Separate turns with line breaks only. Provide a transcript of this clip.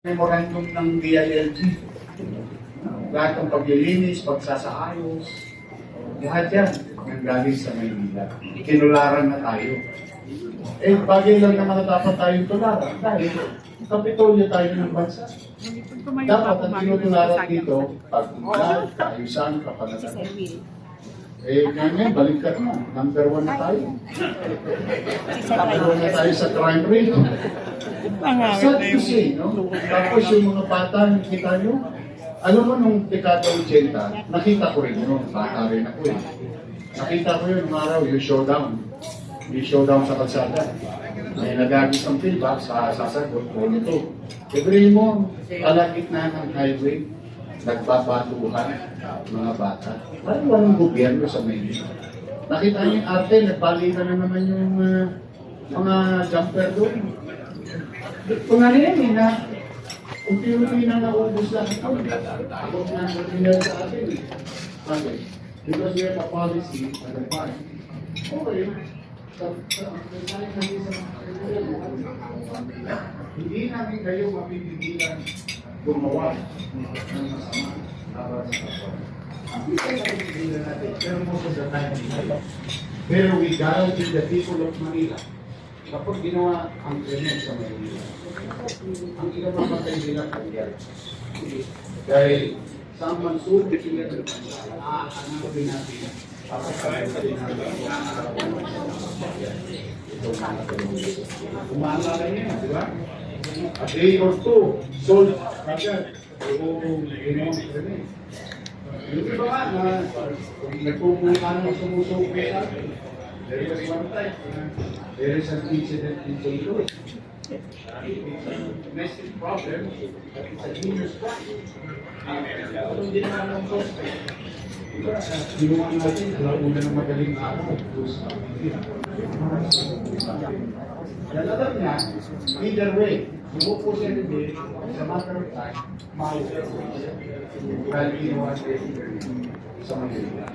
Memorandum ng DILG. Lahat ng paglilinis, pagsasaayos, lahat yan nanggaling sa Maynila. Kinularan na tayo. Eh, bagay lang naman na dapat tayong tularan dahil kapitolyo tayo ng bansa. Dapat ang tinutularan dito, pag-unlad, kaayusan, kapanatagan. Eh, ngayon, balikat na. Number 1 na tayo. Number 1 na tayo sa crime rate. Sad to say, no? Tapos yung mga bata, nakita nyo, alam mo nung dekada 80, nakita ko rin yun, bata rin ako eh. Nakita ko yun, nung araw, yung showdown. Yung showdown sa kalsada. May nagagis ng pillbox sa sasagot ko nito. Ibril mo, kalagitna ng highway, nagbabatuhan mga bata. Parang walang gobyerno sa Maynila. Nakita niyo yung arte, nagbalikan na naman yung mga jumper doon. Kung ano yan eh, na unti-unti na naubos lang ito. Ako na natinal sa atin eh. Okay. Because we have a policy at the park. Okay. Hindi namin kayo mapipigilan gumawa ng masama para sa kapwa. Hindi kayo mapipigilan natin, pero most of the time hindi. Pero we guarantee the people of Manila kapag ginawa ang krimen sa Manila, ang ikamamatay nila kanya. Dahil sa mansubi sila ng hanapin natin umaalala niya, di ba? A day or two, sold agad. O ginawang krimen. Yung iba nga na nagpupunta ng sumusuko sa atin. There was one time, there is an incident in St. Louis. It's a domestic problem, but it's a heinous crime. Hindi naman ang suspect. Ginawa natin, alauna ng magaling araw. Alam niya, either way, buko siya rin sa matter of time, mahal siya. Dahil ginawa siya sa Manila.